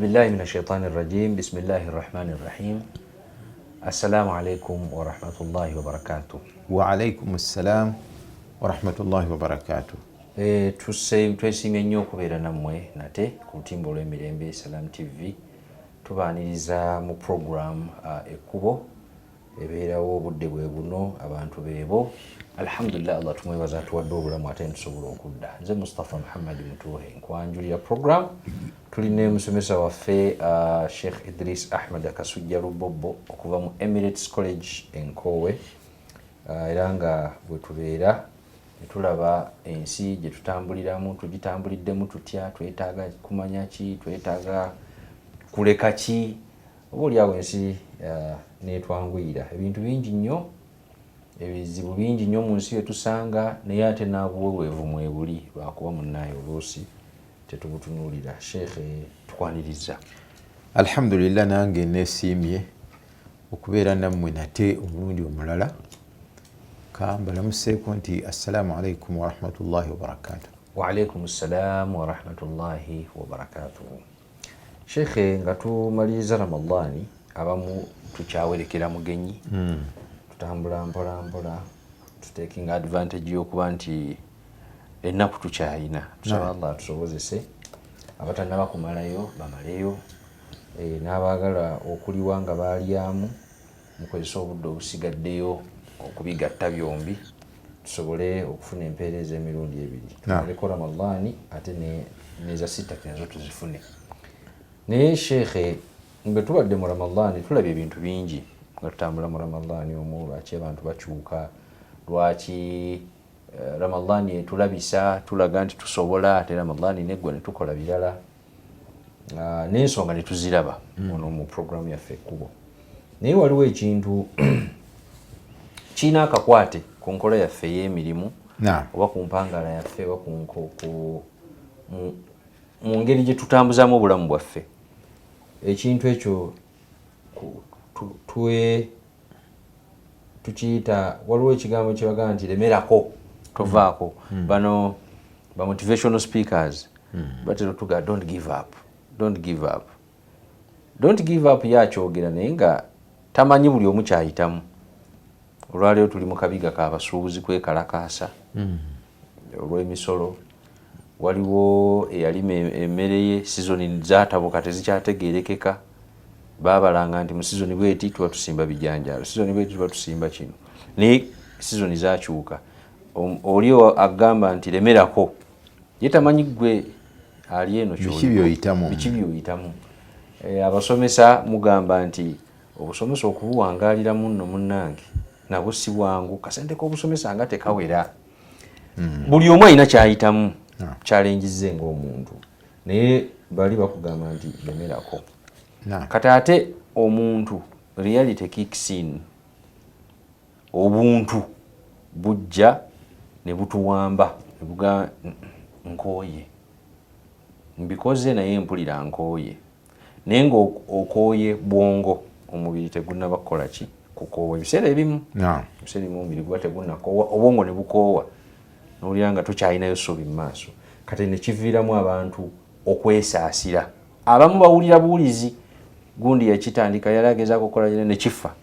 billahi minash shaitanir rajim. Bismillahir rahmanir rahim. Assalamu alaikum wa rahmatullahi wa barakatuh. Wa alaikum assalam wa rahmatullahi wa barakatuh. Twesimye nnyo okubeera nammwe nate ku lutimbo olw'emirembe Salam TV. Tubaaniriza mu program ekkubo ebeerawo obudde bwe buno abantu beebo. Alhamdulillah, Allah tumwebaza atuwadde obulamu ate ntusobola okudda. Nze Mustafa Muhammad Mutuhe nkwanjulira program. Tulina musomesa waffe Sheikh Idris Ahmed Kasujja Rubobbo okuva mu Emirates College Enkowe. Era nga bwe tubeera netulaba ensi gye tutambuliramu tugitambuliddemu tutya, twetaaga kumanya ki, twetaaga kuleka ki, oba oliawo ensi netwanguyira ebintu bingi nnyo, ebizibu bingi nnyo mu nsi yetusanga, naye ate n'abuweweevu mwebuli lwakuba munnaye oluusi tetubutunuulira. Sheikh, tukwaniriza. Alhamdulillah, nange neesiimye okubeera nammwe nate omulundi omulala. Mbalamuseeko nti assalamu alaikum wa rahmatullahi wa barakatuh. Wa alaikum assalam wa rahmatullahi wa barakatuh. Sheikh, nga tumaliriza Ramadani, abamu tukyawerekera mugenyi, tutambula mpola mpola, taking advantage y'okuba nti ennaku tukyayina. Tusaba Allah tusobozese abatannaba kumalayo bamaleyo, n'abaagala okuliwa nga baalyamu mukozesa obudde obusigaddeyo okubigatta byombi tusobole okufuna empeereza emirundi ebiri. Tumaleko Ramadani ate neza sitaki nazo tuzifune. Naye Sheikh, nga tubadde mu Ramadani tulabye ebintu bingi nga tutambula mu Ramadani omwo. Lwaki abantu bakyuka, lwaki Ramadani etulabisa tulaga nti tusobola, ate Ramadani neggwa ne tukola birala, n'ensonga ne tuziraba ono mu programu yaffe ekkubo. Naye waliwo ekintu kiina akakwate ku nkola yaffe ey'emirimu oba ku mpangala yaffe oba mu ngeri gye tutambuzaamu obulamu bwaffe. Ekintu ekyo tukiyita, waliwo ekigambo kye bagamba nti lemerako, tovaako. Bano ba motivational speakers batera tuga don't give up, don't give up. Don't give up yakyogera naye nga tamanyi buli omu kyayitamu. Olwaleero tuli mu kabiga k'abasuubuzi kwekalakaasa olw'emisolo. Waliwo eyalima emmere ye, sizoni zaatabuka tezikyategeerekeka, baabalanga nti mu sizoni bweti tuba tusimba bijanjaalo, sizoni bweti tuba tusimba kino, naye sizoni zakyuka. Oli agamba nti lemerako, ye tamanyi gwe ali eno biki by'oyitamu. Abasomesa mugamba nti obusomesa okubuwangaaliramu nno munnange nabwo si bwangu, kasente k'obusomesa nga tekawera. Buli omu alina kyayitamu kyalengize ng'omuntu, naye bali bakugamba nti lemerako. Kati ate omuntu reality kicks in, obuntu bujja ne butuwamba ne buga nkooye, mbikoze naye mpulira nkooye. Naye ng'okooye bwongo, omubiri tegunnaba kukola ki? Kukoowa. Ebiseera ebimu omubiri guba tegunnakoowa, obwongo ne bukoowa, n'olira nga tokyalinayo ssuubi mu maaso. Kati ne kiviiramu abantu okwesaasira. Abamu bawulira buwulizi, gundi yakitandika yali agezaako okukola ne kifa.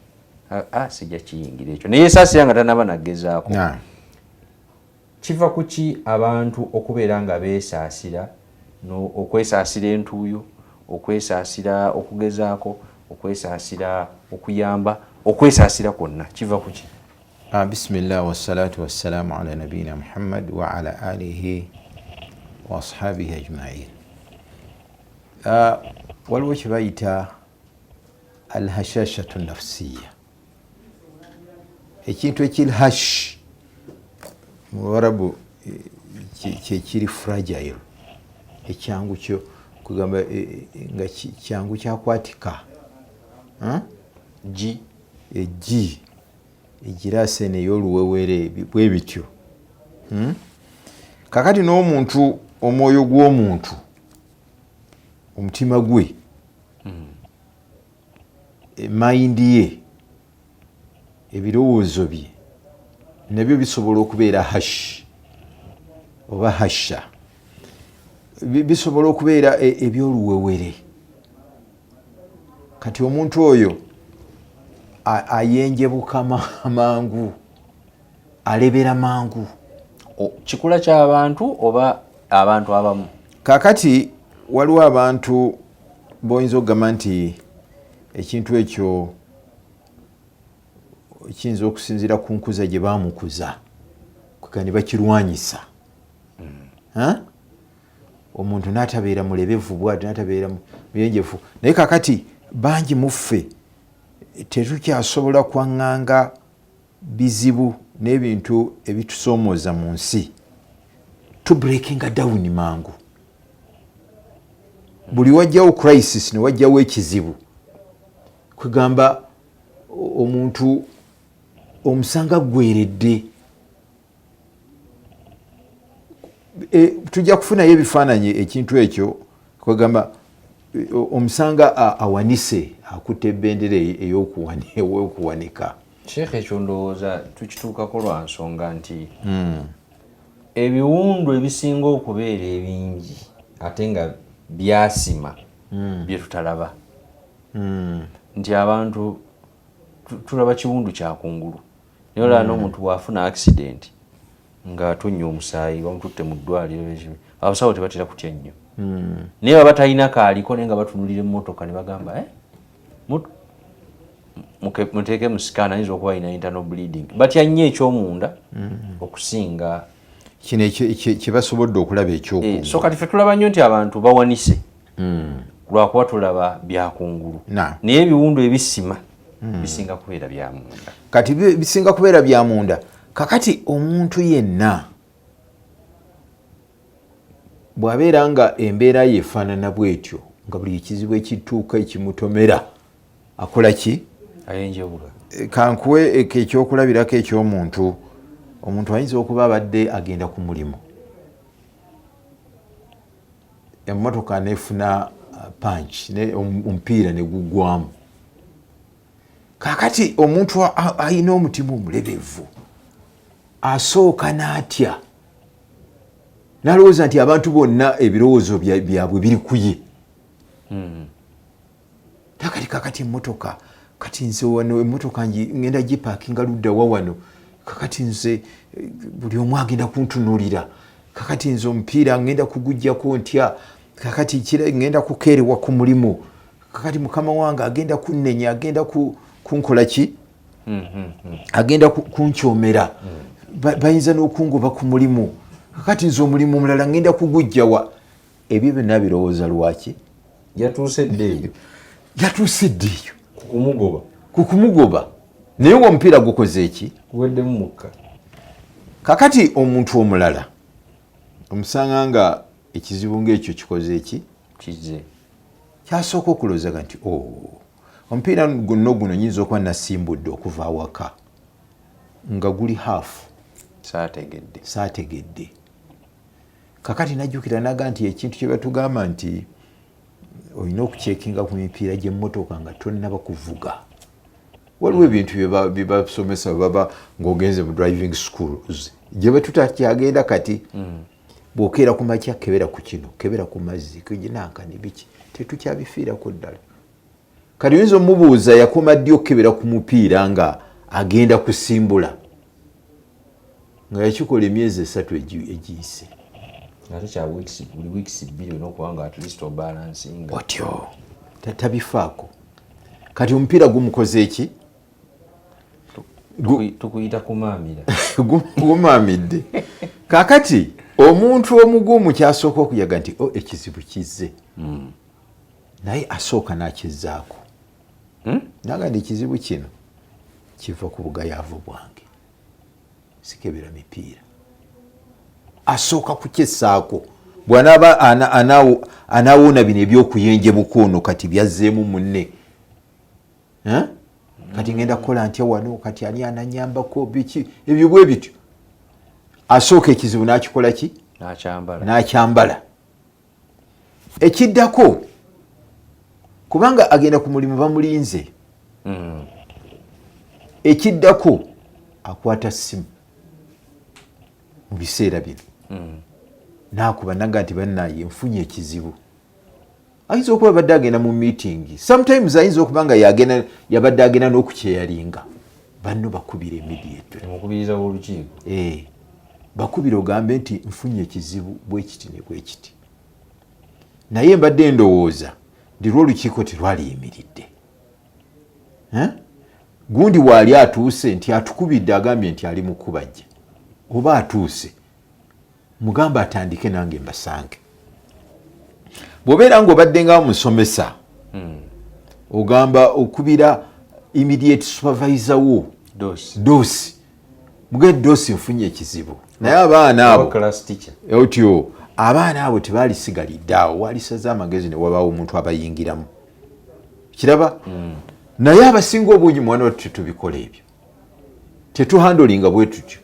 Sijja kiyingira ekyo, naye yeesaasira nga tanaba nagezaako. Kiva ku ki abantu okubeera nga beesaasira, okwesaasira entuuyo, okwesaasira okugezaako, okwesaasira okuyamba, okwesaasira kwonna kiva ku ki? Bismillah wassalatu wassalamu ala nabiyina Muhammad wa ala alihi wa ashabihi ajma'in. Waliwo kye bayita alhashashatu nafsiya, ekintu ekirhash mu Luwarabu kyekiri fragile, ekyangu kyo kugamba nga kyangu kyakwatika, egi egiraasene ey'oluwewere bwe bityo. Kakati n'omuntu, omwoyo gw'omuntu, omutima gwe, mayindi ye, ebirowoozo bye nabyo bisobola okubeera hash oba hasha, bisobola okubeera ebyoluwewere kati omuntu oyo ayenjebuka mangu, alebera mangu. Kikula ky'abantu oba abantu abamu? Kakati waliwo abantu boyinza okugamba nti ekintu ekyo kiyinza okusinziira ku nkuza gye baamukuza kwekani bakirwanyisa. Omuntu n'atabeera mulebevu bw'ati, n'atabeera muyenjefu. Naye kakati bangi muffe tetukyasobola kwaŋŋanga bizibu n'ebintu ebitusoomooza mu nsi, tubreakinga down mangu. Buli wajjawo crisis ne wajjawo ekizibu, kwegamba omuntu omusanga gweredde. Tujja kufunayo ebifaananyi ekintu ekyo, kwegamba omusanga awanise, akutte ebendera ey'okuwanika. Sheikh, ekyo ndowooza tukituukako lwa nsonga nti ebiwundu ebisinga okubeera ebingi ate nga byasima bye tutalaba, nti abantu tulaba kiwundu kyakungulu naye olaba n'omuntu bw'afuna accident nga atonnya omusaayi bamututte mu ddwaliro, abasawo tebatera kutya nnyo, naye baba talina kaaliko naye nga batunulira emmotoka ne bagamba muteeke mu sikaana, ayinza okuba alina internal bleeding. Batya nnyo ekyomunda okusinga kino kye basobodde okulaba ekyokungulu. So kati ffe tulaba nnyo nti abantu bawanise lwakuba tulaba byakungulu, naye ebiwundu ebisima bisinga kubeera bya munda. Kati bisinga kubeera bya munda. Kakati omuntu yenna bw'abeera nga embeera ye efaanana bw'etyo, nga buli ekizibu ekituuka ekimutomera akola ki? Ayenjebuka. Kankuwe ekyokulabirako eky'omuntu, omuntu ayinza okuba abadde agenda ku mulimu, emmotoka nefuna punch, omupiira ne gugwamu. Kakati omuntu ayina omutima omulebevu, asooka n'atya, n'alowooza nti abantu bonna ebirowoozo byabwe biri ku ye. Kakati emmotoka, kati nze wano emmotoka ngenda gipaakinga ludda wa wano, kakati nze buli omu agenda kuntunuulira, kakati nze omupiira ngenda kugujjako ntya, kakati ngenda kukeerewa ku mulimu, kakati mukama wange agenda kunnenya, agenda kunkola ki? Agenda kunkyomera, bayinza n'okungoba ku mulimu, kakati nze omulimu omulala ngenda kugujjawa. Ebyo byonna birowooza lwaki? Yatuusedde eyo. Yatuusedde eyo ku kumugoba, naye omupiira gukoze eki? Guweddemu mukka. Kakati omuntu omulala omusanga nga ekizibu ng'ekyo kikoze eki? Kize. Kyasooka okulowooza nti omupiira guno nyinza okuba nasimbudde okuva awaka nga guli haafu, saategedde. Kakati najjukira naga nti ekintu kye batugamba nti olina okucekinga ku mipiira gy'emmotoka nga tonnaba kuvuga. Waliwo ebintu bye basomesa baba ng'ogenze mu driving schools gye batutakyagenda kati. Bw'okeera ku makya kebera ku kino, kebera ku mazzi, kuginankani biki, tetukyabifiirako ddala. Kati oyinza omubuuza yakoma ddi okebera ku mupiira nga agenda kusimbula, nga yakikola emyezi 3 egiyise. Ate kya buli weeks 2 olina okuba nga at least obalansinga. Otyo tabifaako. Kati omupiira gumukoze eki? Tukuyita kumaamira. Gumaamidde. Kakati omuntu omugumu kyasooka okuyaga nti ekizibu kizze, naye asooka n'akizzaako. Naga nti ekizibu kino kiva ku bugayaavu bwange, sikebera mipiira. Asooka kukyessaako. Bw'anaaba anaawona bino ebyokuyenjebuka ono kati byazzeemu munne. Kati ngenda kukola ntya wano, kati ani ananyambako biki, ebyo bwe bityo. Asooka ekizibu n'akikola ki? N'akyambala. Ekiddako, kubanga agenda ku mulimu bamulinze, ekiddako akwata ssimu mu biseera bino, n'akuba naga nti bannaye nfunye ekizibu, ayinza okuba badde agenda mu meeting, sometimes ayinza okuba nga yabadde agenda n'okukyeyalinga banno bakubira immediate mukubiriza w'olukiiko bakubira ogambe nti nfunye ekizibu bwekiti ne bwekiti, naye mbadde ndowooza ndi lw'olukiiko terwaliyimiridde. Gundi waali atuuse nti atukubidde agambye nti ali mukubajja, oba atuuse mugamba atandike nange mbasange. Bw'obeera ng'obadde nga musomesa ogamba okubira immediate supervisor wo doosi muge doosi nfunye ekizibu, naye abaana abo otyo abaana abo tebaalisigalidde awo, walisaza amagezi ne wabaawo omuntu abayingiramu kiraba. Naye abasinga obungi mwana watu tetubikola ebyo, tetuhandolinga bwe tutyo.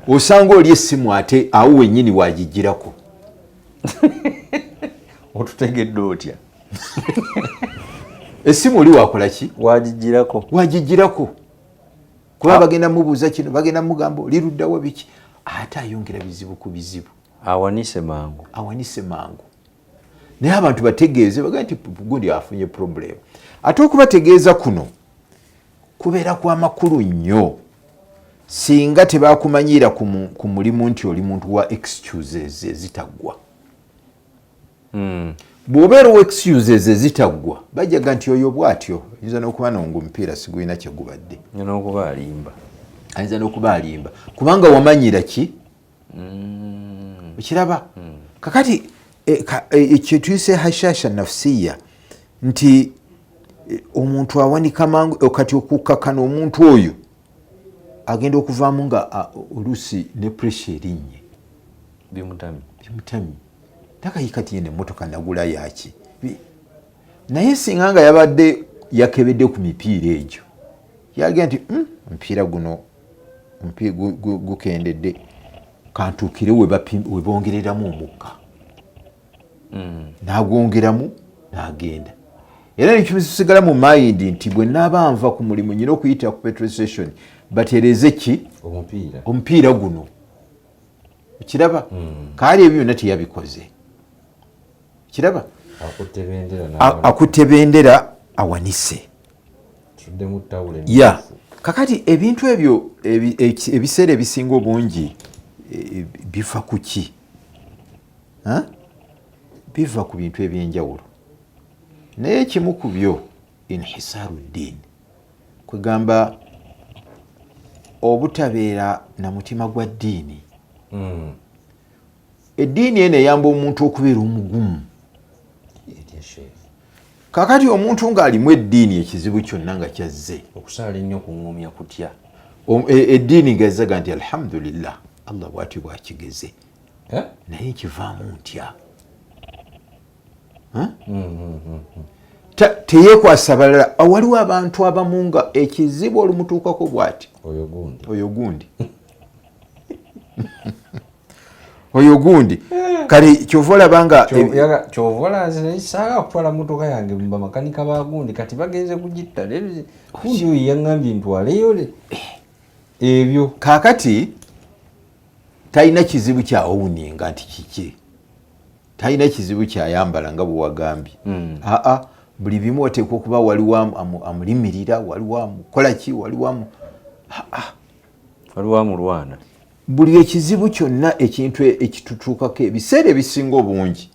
Osanga oli essimu ate awo wennyini wagigirako. otutegedde otya? Essimu oli wakola ki? Wagigirako kuba bagenda mubuuza kino, bagenda mugamba oli luddawo biki, ate ayongera bizibu ku bizibu, awanise mangu. Naye abantu bategeeze baga nti gundi afunye problem. Ate okubategeeza kuno kubeera kwa makulu nnyo singa tebakumanyiira ku mulimu nti oli muntu wa excuses ezitaggwa. Bw'obeera wa excuses ezitaggwa bajaga nti oyo bw'atyo ayinza n'okuba nonga omupiira sigulina kye gubadde, ayinza n'okuba alimba kubanga wamanyira ki okiraba. Kakati ekyo tuyise hashasha nafsiya nti omuntu awanika mangu, kati okukkakana omuntu oyo agenda okuvaamu nga oluusi ne pressure erinnye bimutamye takayikati yene emmotoka nagula yaki, naye singa nga yabadde yakebedde ku mipiira egyo yagenda nti omupiira guno gukendedde kantuukire we bongereramu omukka, n'agwongeramu n'agenda. Era nekisigala mu mind nti bwe naaba nva ku mulimu nyina okuyita ku petrol station batereze ki omupiira guno kiraba. Kaali ebyo byonna teyabikoze kiraba, akutte bendera awanise. Kakati ebintu ebyo ebiseera ebisinga obungi bifa ku ki? Biva ku bintu ebyenjawulo, naye kimu ku byo inhisaaru ddiini, kwegamba obutabeera na mutima gwa ddiini. Eddiini eno eyamba omuntu okubeera omugumu. Kakati omuntu ng'alimu eddiini ekizibu kyonna nga kyazze okusaala ennyo kuŋŋumya kutya eddiini ng'ezzaga nti alhamdulillah Allah bw'atyo bw'akigeze naye nkivaamu ntya. Teyeekwasa balala. Waliwo abantu abamu nga ekizibu olumutuukako bw'ati oyo gundi oyo gundi kale kyova olaba nga kyova olaze saaga kutwala mmotoka yange bamakanika ba gundi kati bagenze kugitta gundi oyo yaŋŋambye ntwaleyo ebyo. Kaakati talina kizibu kyawuninga nti kiki, talina kizibu kyayambala nga bwe wagambye. Buli bimu oteekwa okuba waliwo amulimirira, waliwo amukola ki, waliwo amulwana. Buli ekizibu kyonna ekintu ekitutuukako ebiseera ebisinga obungi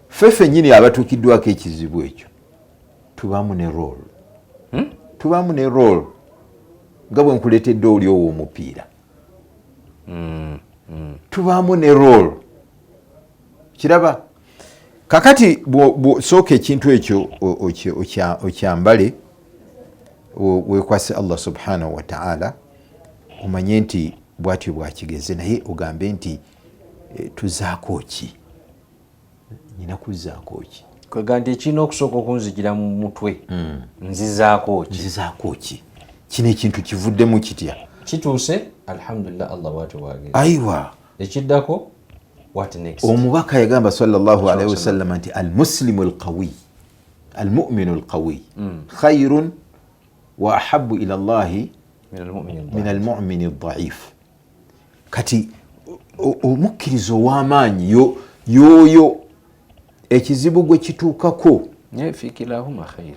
ffe ffennyini abatuukiddwako ekizibu ekyo tubaamu ne roll nga bwe nkuleetedde oli owo omupiira tubaamu ne roll kiraba. Kakati sooka ekintu ekyo okyambale weekwase Allah subhanahu wa ta'ala omanye nti bw'atyo bw'akigeze, naye ogambe nti tuzaako ki, nyina kuzaako ki. Kwega nti ekirina okusooka okunzijira mu mutwe nzizaako ki, kino ekintu kivuddemu kitya, kituuse alhamdulillah Allah bw'atyo bw'ageze. Aywa ekiddako what next? Omubaka yagamba sallallahu alaihi wasallam nti almuslimu alqawi almu'minu alqawi khayrun wa ahabbu ila Allahi min almu'mini alda'if. Kati omukkirizo ow'amaanyi yoyo ekizibu gwe kituukako fikilahuma khair.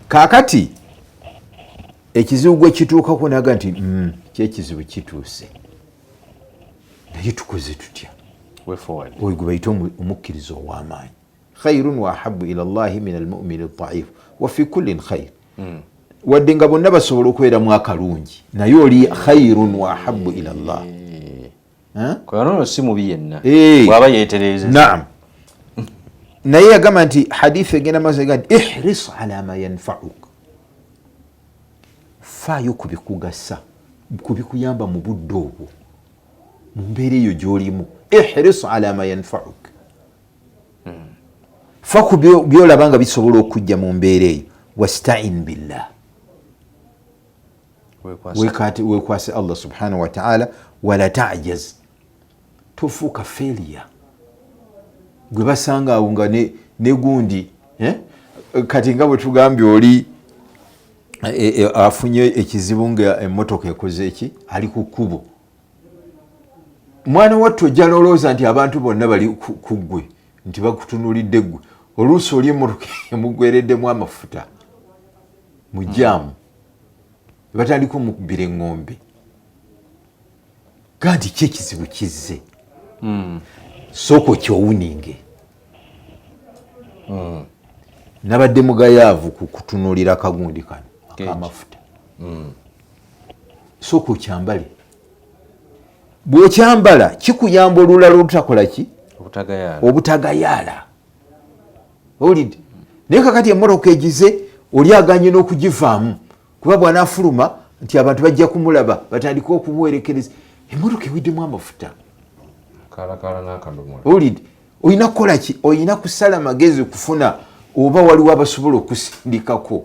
Kaakati ekizibu gwe kituukako naga nti kyekizibu kituuse naye tukoze tutya oyo gwe bayita omukkirizo ow'amaanyi. khairun wa ahabu ila llahi min almumini aldaifu wa fi kullin khair. wadde nga bonna basobola okubeeramu akalungi naye oli khairun wa ahabu ila llah. Kono si mubi yenna bwaba yeeterezeza. Naam. Naye yagamba nti hadithi egenda maaso ega nti ihris ala ma yanfauk, faayo kubikugasa kubikuyamba mu budde obwo mu mbeera eyo gy'olimu. ihris ala ma yanfauk, fa ku byolaba nga bisobola okujja mu mbeera eyo. wastain billah, wekwase Allah subhanahu wa ta'ala. wala tajaz, tofuuka failure gwe basanga awo nga ne gundi kati nga bwe tugambye oli afunye ekizibu nga emmotoka ekoze eki ali ku kkubo, mwana wattu ojja nolowooza nti abantu bonna bali ku ggwe nti bakutunulidde ggwe. oluusi oli emmotoka emugwereddemu amafuta mu jaamu batandika omukubira eŋŋombe ga nti ki ekizibu kizze. Sooka okyowuninge. Nabadde mugayaavu ku kutunulira akagundi kano ak'amafuta. Sooka okyambale. Bw'okyambala kikuyamba olulala olutakola ki? Obutagayaala. Olidde. Naye kakati emmotoka egize oli aganye n'okugivaamu kuba bw'anaafuluma nti abantu bajja kumulaba batandika okumuwerekereza. Emmotoka ewiddemu amafuta. Olidde. Olina kukola ki? Olina kusala magezi kufuna oba waliwo abasobola okusindikako.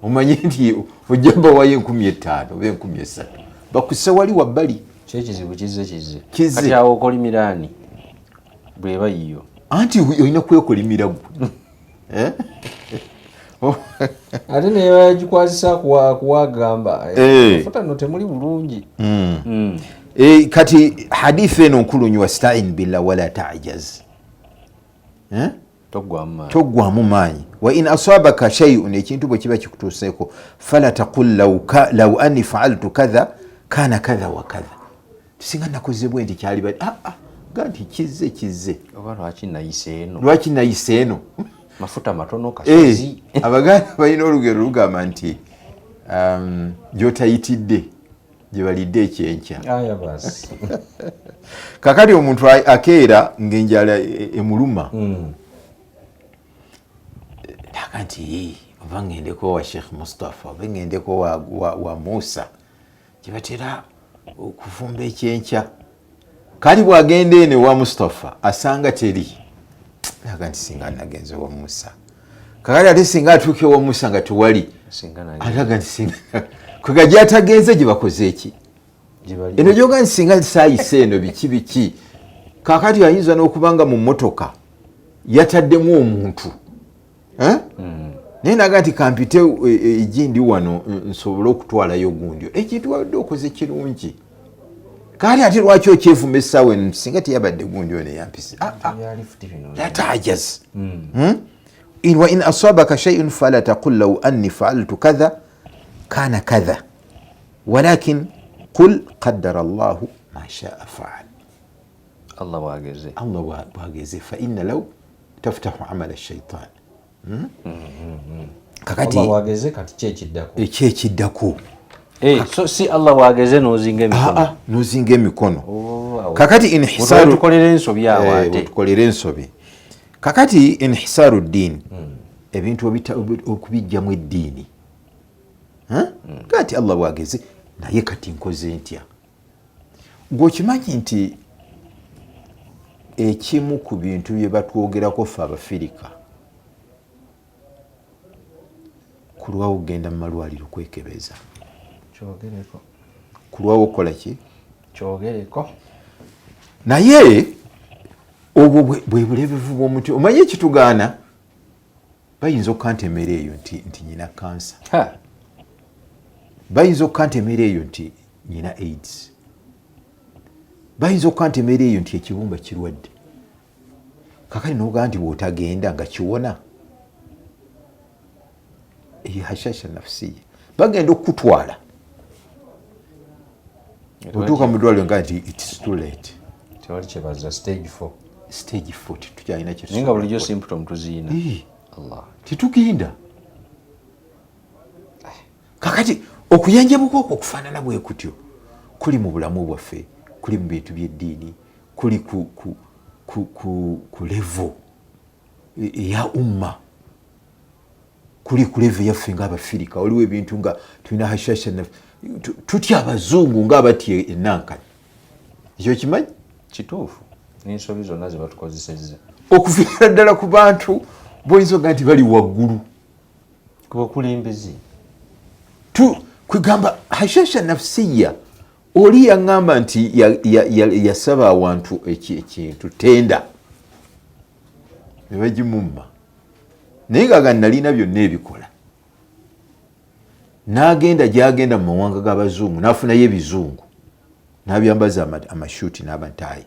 Omanye nti ojja bawayo 5,000 oba 3,000 bakusse wali wabbali. Kyekizibu kizze kati awo okolimiraani bweba yiyo anti olina kwekolimira gwe. ate naye bagikwasisa kuwagamba futa no temuli bulungi. Kati hadithi eno nkulu nyo, wastain billah wala tajaz, toggwamu maanyi. wa in asabaka shay'un, ekintu bwe kiba kikutuuseeko, fala taqul law anni faaltu kadha kana kadha wa kadha. Singa nakoze bwe nti kyali bali ganti kizze oba lwaki nayise eno mafuta matono kasozi. Abaganda balina olugero lugamba nti gyotayitidde gye balidde ekyenkya. Kakati omuntu akeera ng'enjala emuluma naga nti oba ngendeko wa Sheikh Mustafa oba ngendeko wa Musa gye batera okuvumba ekyenkya. Kali bw'agenda eno wa Mustafa asanga teri, naga nti singa nagenze wa Musa. Kakati ate singa atuuke wa Musa nga tewali, alaga nti singa kwega gyatagenze gye bakoze eki. Eno gyoga nti singa saayise eno biki. Kakati ayinza n'okubanga mu mmotoka yataddemu omuntu naye naga nti kampite egindi wano nsobole okutwalayo gundi. Ekintu wadde okoze kirungi. Kali ate lwaki okyevuma essaawa eno singa teyabadde gundi ono eyampise. La tajaz. wa in asabaka shay'un fala taqul law anni fa'altu kadha kana kadha walakin qul qaddara Allahu ma sha'a fa'al. Allah bwageze fa inna law taftahu amala ash-shaytan. Kakati Allah wageze kati kyekiddako. So si Allah wageze nozinga emikono. Nozinga emikono. Kakati inhisaru tukolera ensobi awate. Tukolera ensobi. Kakati inhisaru ddin. Ebintu okubijjamu eddiini. Kati Allah wageze naye kati nkoze ntya. Gwokimanyi nti ekimu ku bintu bye batwogerako ffe Abafirika kulwawo okugenda mu malwaliro kwekebeza. Kyogereko. Kulwawo okukola ki? Kyogereko. Naye obwo bwe bulebevu bw'omuti. Omanyi ekitugaana? Bayinza okantemera eyo nti nyina kansa. Bayinza okantemera eyo nti nyina AIDS. Bayinza okantemera eyo nti ekibumba kirwadde. kakati nogaa nti bw'otagenda nga kiwona. Eyo hashasha nafsiya bagenda okutwala otuuka mu ddwaliro nga nti it's too late. Tewali kyebaza stage 4. Stage 4 tetukyalina kye naye nga bulijjo symptom tuziina. Allah tetugenda kakati okuyanjabuka okwo okufaanana bwe kutyo kuli mu bulamu bwaffe, kuli mu bintu by'eddiini, kuli ku levo eya umma, kuli ku levo yaffe ng'Abafirika. Waliwo ebintu nga tulina hashasha tutya Abazungu ng'abatya ennankani. Ekyo kimanyi kituufu n'ensobi zonna ze batukozesezza okuviira ddala ku bantu boyinza oga nti bali waggulu ku bakulembeze. Kwegamba hashasha nafsiya oli yaŋŋamba nti yasaba awantu ekintu tenda ne bagimumma naye nga nalina byonna ebikola n'agenda gy'agenda mu mawanga g'Abazungu n'afunayo ebizungu n'abyambaza amashuuti n'abantaayi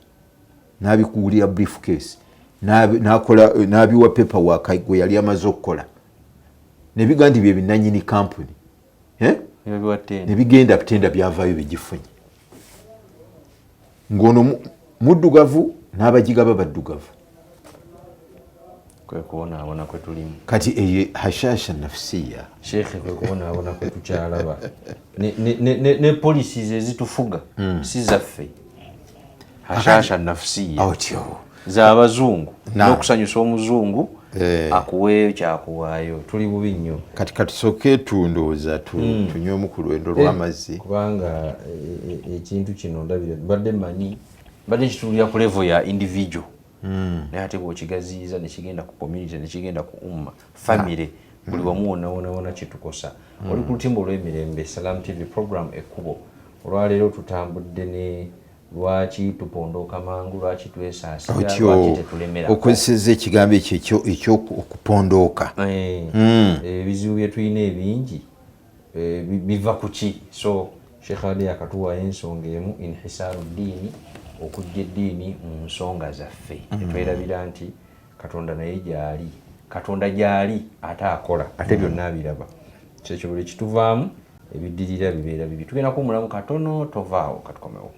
n'abikuulira briefcase n'abiwa paperwork gwe yali amaze okukola ne biga nti bye binnannyini kampuni ne bigenda tenda byavaayo bigifunye ng'ono muddugavu n'abagigaba baddugavu. Kwe kubonaabona kwe tulimu kati eyo hashasha nafsiya sheekhe, kwe kubonaabona kwe tukyalaba ne policies ezitufuga si zaffe. Hashasha nafsiya otyo z'Abazungu n'okusanyusa omuzungu akuweeyo kyakuwaayo. Tuli bubi nnyo. kati katusooke tundowooza tunywemu ku lwendo lw'amazzi kubanga ekintu kino ndabira badde manyi badde nkituulira ku level ya individual naye ate bw'okigaziyiza nekigenda ku community nekigenda ku umma family buli wamu wona kitukosa. Oli ku lutimba olw'emirembe Salam TV program Ekkubo. Olwaleero tutambudde ne lwaki tupondooka mangu, lwaki twesaasira, lwaki tetulemera. Okozesezza ekigambo eky'okupondooka. Ebizibu bye tulina ebingi biva ku ki? So Sheikh Ali akatuwayo ensonga emu, inhisaaru ddiini, okujja eddiini mu nsonga zaffe. Twerabira nti Katonda naye gy'ali, Katonda gy'ali ate akola, ate byonna abiraba. Kyekyo buli kituvaamu ebiddirira bibeera bibi. Tugenda kuwumulamu katono, tovaawo katukomewo.